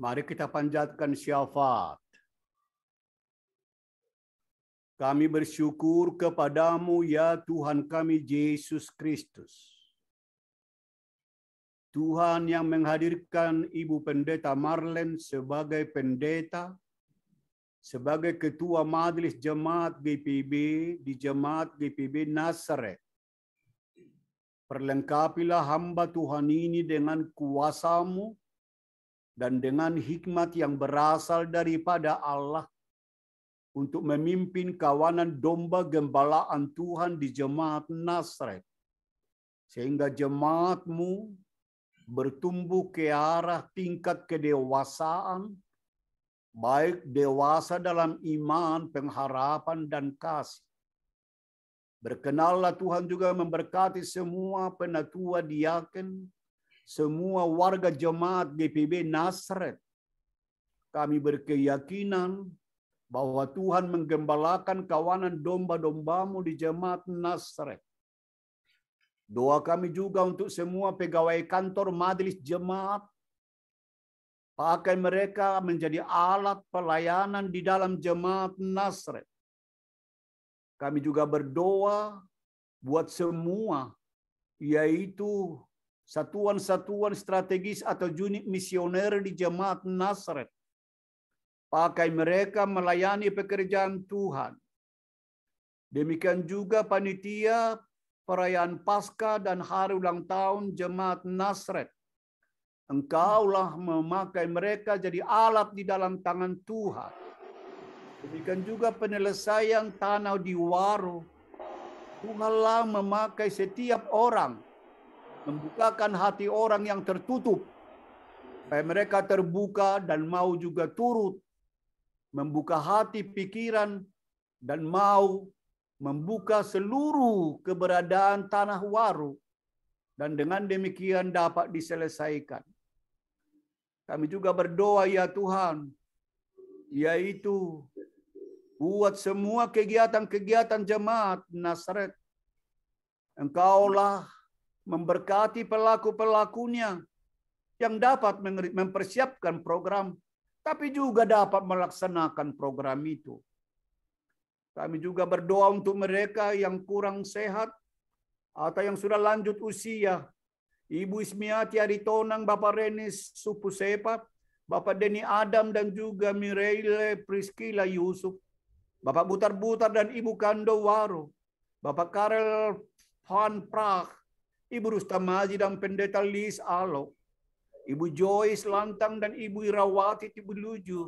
S2: Mari kita panjatkan syafaat. Kami bersyukur kepadamu ya Tuhan kami Yesus Kristus. Tuhan yang menghadirkan Ibu Pendeta Marlen sebagai pendeta, sebagai Ketua Majelis Jemaat GPB di Jemaat GPB Nazaret. Perlengkapilah hamba Tuhan ini dengan kuasa-Mu dan dengan hikmat yang berasal daripada Allah untuk memimpin kawanan domba gembalaan Tuhan di Jemaat Nazaret. Sehingga jemaat-Mu bertumbuh ke arah tingkat kedewasaan, baik dewasa dalam iman, pengharapan, dan kasih. Berkenallah Tuhan juga memberkati semua penatua diaken, semua warga jemaat GPB Nazaret. Kami berkeyakinan bahwa Tuhan menggembalakan kawanan domba-domba-Mu di jemaat Nazaret. Doa kami juga untuk semua pegawai kantor majelis jemaat. Pakai mereka menjadi alat pelayanan di dalam jemaat Nazaret. Kami juga berdoa buat semua, yaitu satuan-satuan strategis atau unit misioner di jemaat Nazaret. Pakai mereka melayani pekerjaan Tuhan. Demikian juga panitia perayaan Paskah dan hari ulang tahun jemaat Nazaret. Engkaulah memakai mereka jadi alat di dalam tangan Tuhan. Demikian juga penyelesaian tanah di Waro. Tuhanlah memakai setiap orang, membukakan hati orang yang tertutup, supaya mereka terbuka dan mau juga turut membuka hati pikiran dan mau membuka seluruh keberadaan tanah Waro, dan dengan demikian dapat diselesaikan. Kami juga berdoa ya Tuhan, yaitu buat semua kegiatan-kegiatan jemaat Nazaret. Engkaulah memberkati pelaku-pelakunya yang dapat mempersiapkan program, tapi juga dapat melaksanakan program itu. Kami juga berdoa untuk mereka yang kurang sehat atau yang sudah lanjut usia. Ibu Ismiati Aritonang, Bapak Renis Supusepa, Bapak Deni Adam dan juga Mireille Priscilla Yusuf, Bapak Butar-Butar dan Ibu Kando Waro, Bapak Karel Van Praag, Ibu Rustamaji dan Pendeta Lis Alo, Ibu Joyce Lantang dan Ibu Irawati Tibuluju,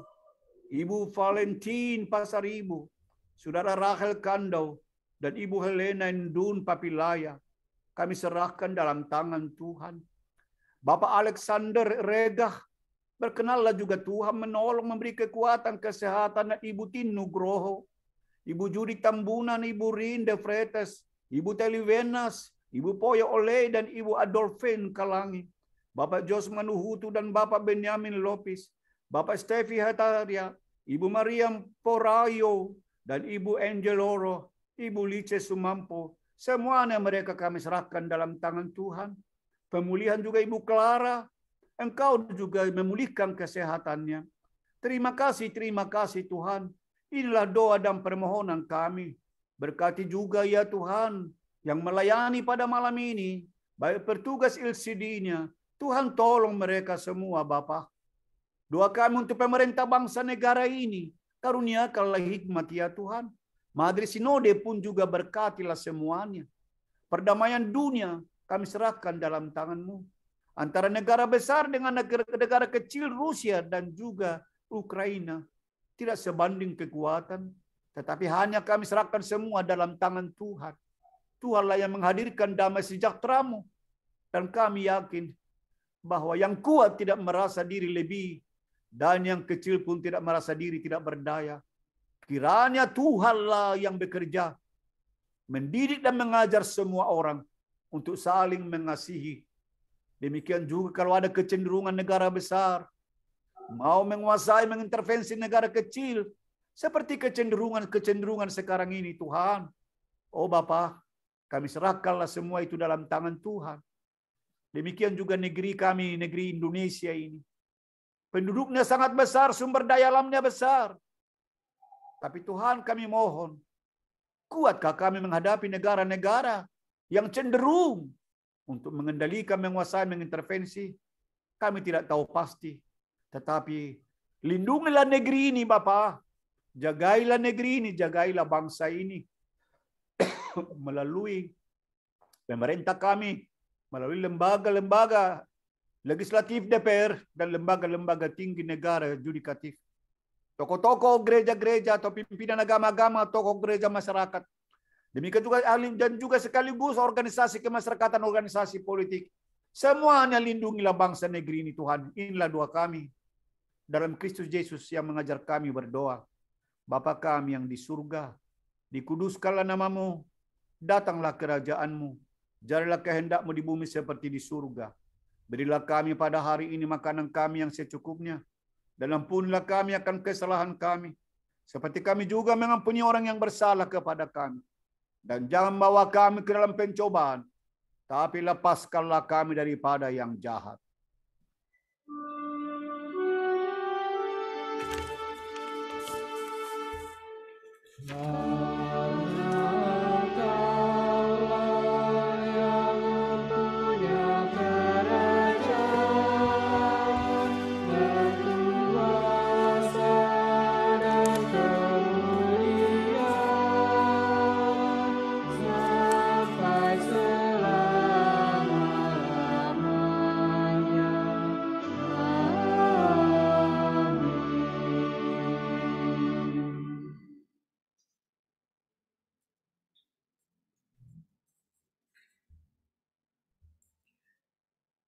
S2: Ibu Valentin Pasar Ibu, Saudara Rachel Kando, dan Ibu Helena Ndun Papilaya. Kami serahkan dalam tangan Tuhan. Bapak Alexander Regah, berkenallah juga Tuhan menolong memberi kekuatan, kesehatan, dan Ibu Tin Nugroho, Ibu Judi Tambunan, Ibu Rinde Fretes, Ibu Telivenas, Ibu Poyo Oleh, dan Ibu Adolfin Kalangi, Bapak Jos Manuhutu dan Bapak Benyamin Lopis, Bapak Stefi Hataria, Ibu Mariam Porayo, dan Ibu Angeloro, Ibu Lice Sumampo. Semuanya mereka kami serahkan dalam tangan Tuhan. Pemulihan juga Ibu Clara, Engkau juga memulihkan kesehatannya. Terima kasih Tuhan. Inilah doa dan permohonan kami. Berkati juga ya Tuhan yang melayani pada malam ini, baik petugas LCD-nya. Tuhan tolong mereka semua Bapa. Doa kami untuk pemerintah bangsa negara ini. Karuniakanlah hikmat ya Tuhan. Majelis Sinode pun juga berkatilah semuanya. Perdamaian dunia kami serahkan dalam tangan-Mu. Antara negara besar dengan negara kecil Rusia dan juga Ukraina tidak sebanding kekuatan, tetapi hanya kami serahkan semua dalam tangan Tuhan. Tuhanlah yang menghadirkan damai sejahtera-Mu, dan kami yakin bahwa yang kuat tidak merasa diri lebih, dan yang kecil pun tidak merasa diri tidak berdaya. Kiranya Tuhanlah yang bekerja, mendidik dan mengajar semua orang untuk saling mengasihi. Demikian juga kalau ada kecenderungan negara besar mau menguasai, mengintervensi negara kecil, seperti kecenderungan sekarang ini, Tuhan. Oh Bapa, kami serahkanlah semua itu dalam tangan Tuhan. Demikian juga negeri kami, negeri Indonesia ini. Penduduknya sangat besar, sumber daya alamnya besar. Tapi Tuhan kami mohon, Kuatkah kami menghadapi negara-negara yang cenderung untuk mengendalikan, menguasai, mengintervensi? Kami tidak tahu pasti. Tetapi lindungilah negeri ini, Bapa. Jagailah negeri ini, jagailah bangsa ini. Melalui pemerintah kami, melalui lembaga-lembaga legislatif DPR dan lembaga-lembaga tinggi negara yudikatif. Tokoh-tokoh gereja-gereja atau pimpinan agama-agama, tokoh gereja masyarakat. Demikian juga ahli dan juga sekaligus organisasi kemasyarakatan, organisasi politik. Semuanya lindungilah bangsa negeri ini, Tuhan. Inilah doa kami. Dalam Kristus Yesus yang mengajar kami berdoa. Bapa kami yang di surga, dikuduskanlah namamu, datanglah kerajaanmu, jadilah kehendakmu di bumi seperti di surga. Berilah kami pada hari ini makanan kami yang secukupnya, dan ampunilah kami akan kesalahan kami, seperti kami juga mengampuni orang yang bersalah kepada kami. Dan jangan bawa kami ke dalam pencobaan, tapi lepaskanlah kami daripada yang jahat.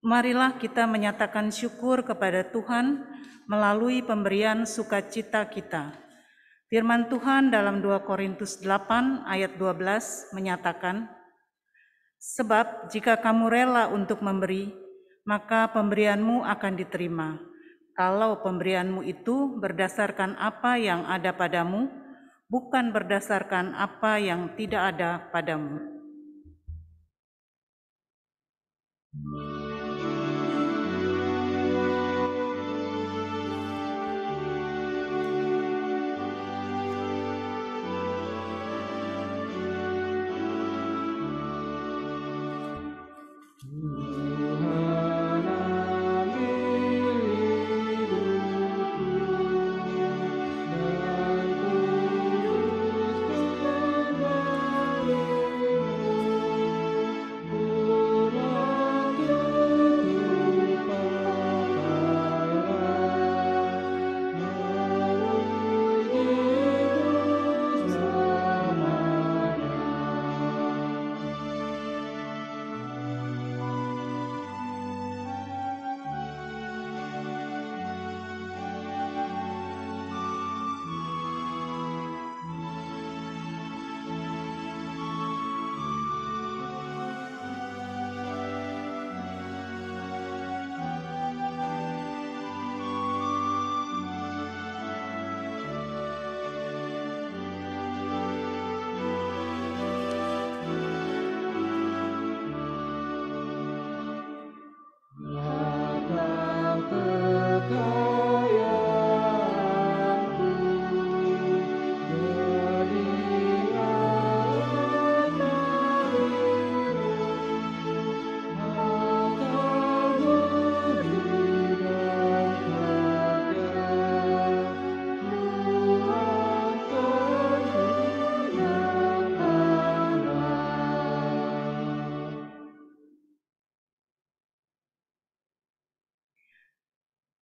S3: Marilah kita menyatakan syukur kepada Tuhan melalui pemberian sukacita kita. Firman Tuhan dalam 2 Korintus 8 ayat 12 menyatakan, sebab jika kamu rela untuk memberi, maka pemberianmu akan diterima. Kalau pemberianmu itu berdasarkan apa yang ada padamu, bukan berdasarkan apa yang tidak ada padamu.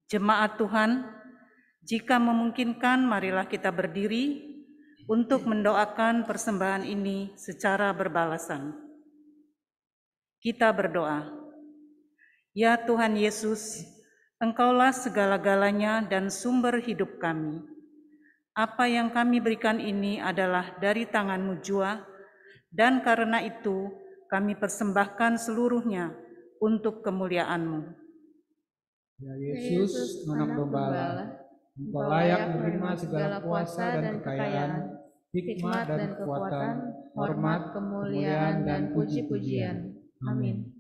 S3: Jemaat Tuhan, jika memungkinkan marilah kita berdiri untuk mendoakan persembahan ini secara berbalasan. Kita berdoa. Ya Tuhan Yesus, Engkaulah segala-galanya dan sumber hidup kami. Apa yang kami berikan ini adalah dari tangan-Mu jua, dan karena itu kami persembahkan seluruhnya untuk kemuliaan-Mu.
S5: Ya Yesus, Anak Domba Allah, Engkau layak menerima segala kuasa dan kekayaan, hikmat dan kekuatan, hormat, kemuliaan, dan puji-pujian. Amin.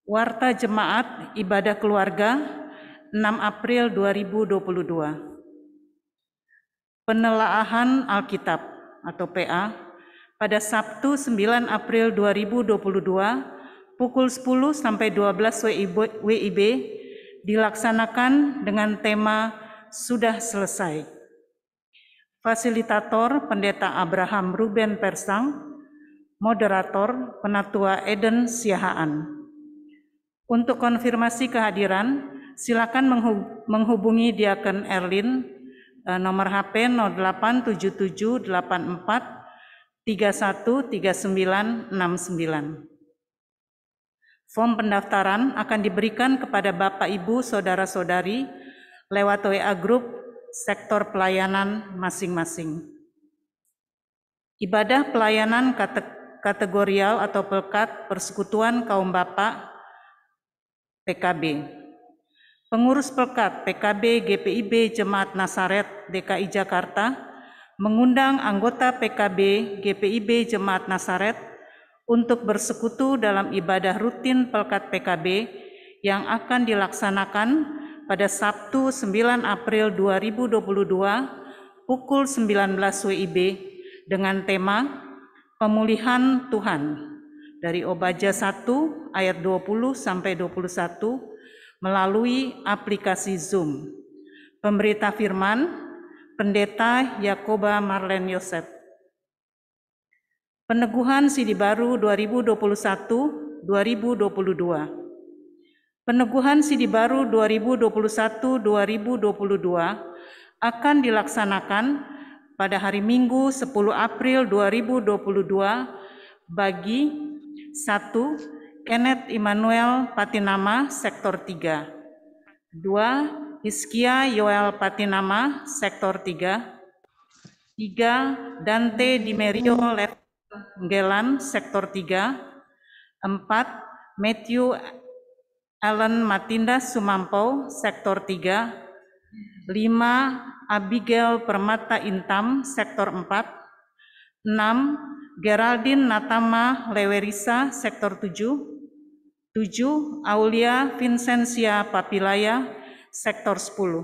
S3: Warta jemaat ibadah keluarga 6 April 2022. Penelaahan Alkitab atau PA pada Sabtu 9 April 2022 pukul 10 sampai 12 WIB dilaksanakan dengan tema Sudah Selesai. Fasilitator Pendeta Abraham Ruben Persang, moderator Penatua Eden Siahaan. Untuk konfirmasi kehadiran, silakan menghubungi Diaken Erlin nomor HP 087784313969. Form pendaftaran akan diberikan kepada Bapak, Ibu, Saudara-saudari lewat WA Group sektor pelayanan masing-masing. Ibadah pelayanan kategorial atau Pelkat Persekutuan Kaum Bapak PKB. Pengurus Pelkat PKB GPIB Jemaat Nasaret DKI Jakarta mengundang anggota PKB GPIB Jemaat Nasaret untuk bersekutu dalam ibadah rutin Pelkat PKB yang akan dilaksanakan pada Sabtu 9 April 2022 pukul 19 WIB dengan tema Pemulihan Tuhan dari Obaja 1 ayat 20 sampai 21 melalui aplikasi Zoom. Pemberita firman Pendeta Yakoba Marlen Yosef. Peneguhan Sidi Baru 2021-2022. Peneguhan Sidi Baru 2021-2022 akan dilaksanakan pada hari Minggu 10 April 2022 bagi 1. Kenneth Immanuel Patinama, Sektor 3. 2. Hizkia Yoel Patinama, Sektor 3. 3. Dante Dimerio Gelan, Sektor 3. 4. Matthew Allen Matindas Sumampau, Sektor 3. 5. Abigail Permata Intam, Sektor 4. 6. Geraldine Natama Lewerisa, Sektor 7. 7. Aulia Vincentia Papilaya, Sektor 10.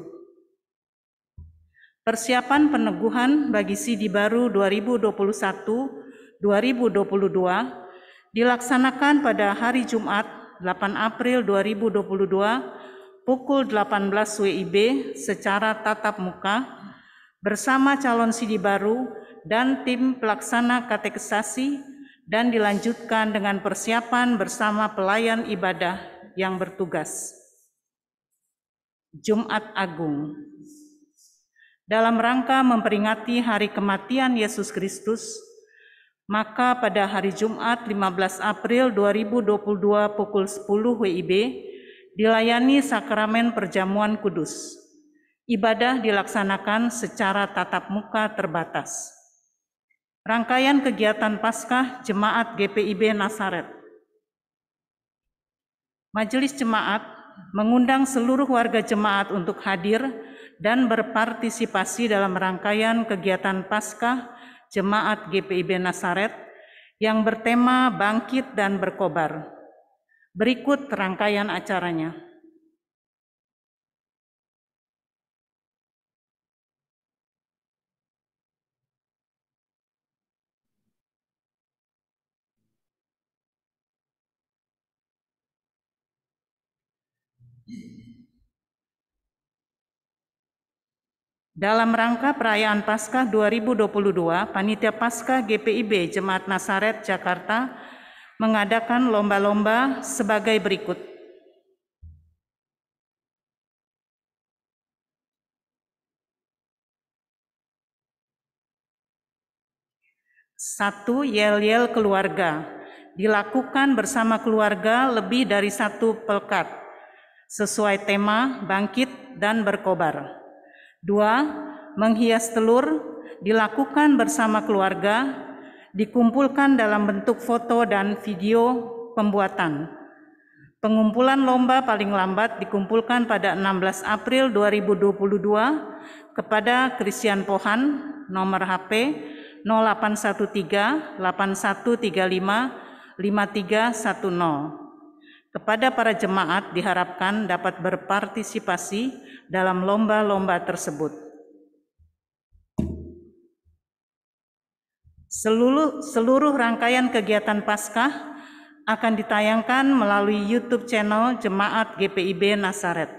S3: Persiapan peneguhan bagi Sidi Baru 2021-2022 dilaksanakan pada hari Jumat 8 April 2022 pukul 18 WIB secara tatap muka bersama calon Sidi Baru dan tim pelaksana katekisasi dan dilanjutkan dengan persiapan bersama pelayan ibadah yang bertugas. Jumat Agung. Dalam rangka memperingati hari kematian Yesus Kristus, maka pada hari Jumat 15 April 2022 pukul 10 WIB dilayani sakramen perjamuan kudus. Ibadah dilaksanakan secara tatap muka terbatas. Rangkaian kegiatan Paskah Jemaat GPIB Nasaret. Majelis Jemaat mengundang seluruh warga jemaat untuk hadir dan berpartisipasi dalam rangkaian kegiatan Paskah Jemaat GPIB Nasaret yang bertema Bangkit dan Berkobar. Berikut rangkaian acaranya. Dalam rangka perayaan Paskah 2022, Panitia Paskah GPIB Jemaat Nasaret Jakarta mengadakan lomba-lomba sebagai berikut. 1. Yel-yel keluarga. Dilakukan bersama keluarga lebih dari 1 pelkat, sesuai tema Bangkit dan Berkobar. 2. Menghias telur dilakukan bersama keluarga, dikumpulkan dalam bentuk foto dan video pembuatan. Pengumpulan lomba paling lambat dikumpulkan pada 16 April 2022 kepada Christian Pohan, nomor HP 0813 8135 5310. Kepada para jemaat diharapkan dapat berpartisipasi dalam lomba-lomba tersebut. Seluruh rangkaian kegiatan Paskah akan ditayangkan melalui YouTube channel Jemaat GPIB Nasaret.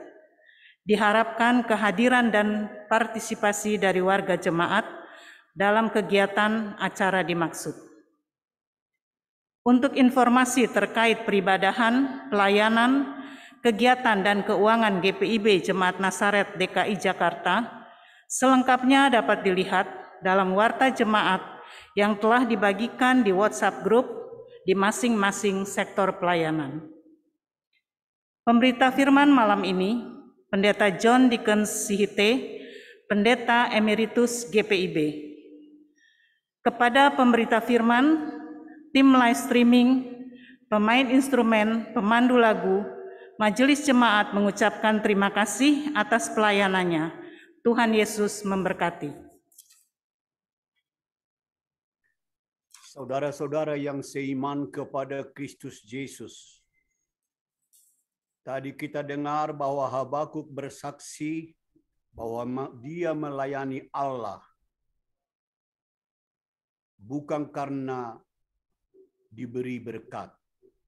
S3: Diharapkan kehadiran dan partisipasi dari warga jemaat dalam kegiatan acara dimaksud. Untuk informasi terkait peribadahan, pelayanan, kegiatan dan keuangan GPIB Jemaat Nasaret DKI Jakarta, selengkapnya dapat dilihat dalam warta jemaat yang telah dibagikan di WhatsApp Group di masing-masing sektor pelayanan. Pemberita firman malam ini, Pendeta John Dickens Sihite, Pendeta Emeritus GPIB. Kepada pemberita firman, tim live streaming, pemain instrumen, pemandu lagu, majelis jemaat mengucapkan terima kasih atas pelayanannya. Tuhan Yesus memberkati.
S2: Saudara-saudara yang seiman kepada Kristus Yesus, tadi kita dengar bahwa Habakuk bersaksi bahwa dia melayani Allah bukan karena diberi berkat.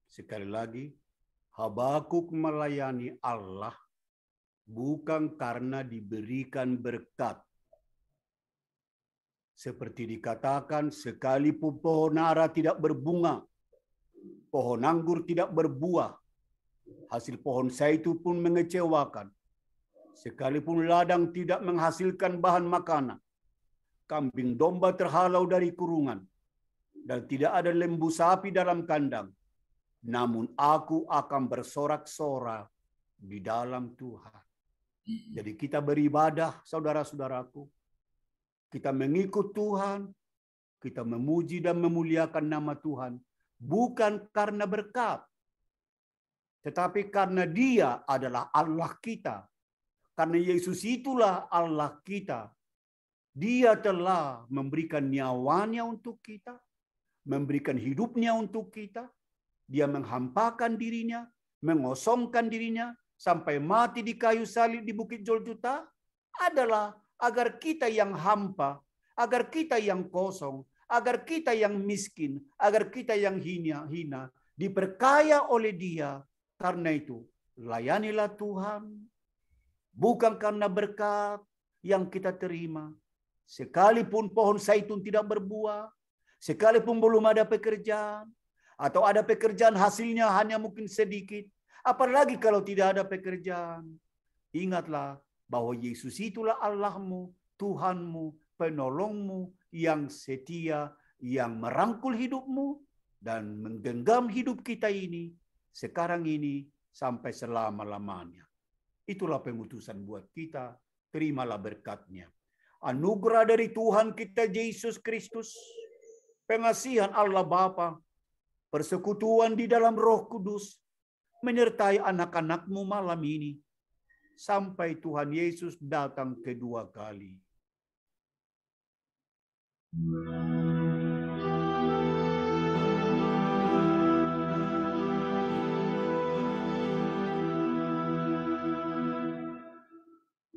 S2: Sekali lagi, Habakuk melayani Allah bukan karena diberikan berkat. Seperti dikatakan, sekalipun pohon ara tidak berbunga, pohon anggur tidak berbuah, hasil pohon zaitun pun mengecewakan. Sekalipun ladang tidak menghasilkan bahan makanan, kambing domba terhalau dari kurungan, dan tidak ada lembu sapi dalam kandang, namun aku akan bersorak-sorak di dalam Tuhan. Jadi kita beribadah, saudara-saudaraku. Kita mengikut Tuhan, kita memuji dan memuliakan nama Tuhan, bukan karena berkat, tetapi karena Dia adalah Allah kita. Karena Yesus itulah Allah kita. Dia telah memberikan nyawanya untuk kita, memberikan hidupnya untuk kita. Dia menghampakan dirinya, mengosongkan dirinya, sampai mati di kayu salib di Bukit Golgota adalah agar kita yang hampa, agar kita yang kosong, agar kita yang miskin, agar kita yang hina diperkaya oleh Dia. Karena itu, layanilah Tuhan, bukan karena berkat yang kita terima. Sekalipun pohon zaitun tidak berbuah, sekalipun belum ada pekerjaan, atau ada pekerjaan hasilnya hanya mungkin sedikit, apalagi kalau tidak ada pekerjaan. Ingatlah bahwa Yesus itulah Allahmu, Tuhanmu, penolongmu yang setia, yang merangkul hidupmu dan menggenggam hidup kita ini sekarang ini sampai selama-lamanya. Itulah pengutusan buat kita. Terimalah berkatnya. Anugerah dari Tuhan kita Yesus Kristus, pengasihan Allah Bapa, persekutuan di dalam Roh Kudus menyertai anak-anakmu malam ini sampai Tuhan Yesus datang kedua kali.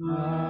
S5: Amin.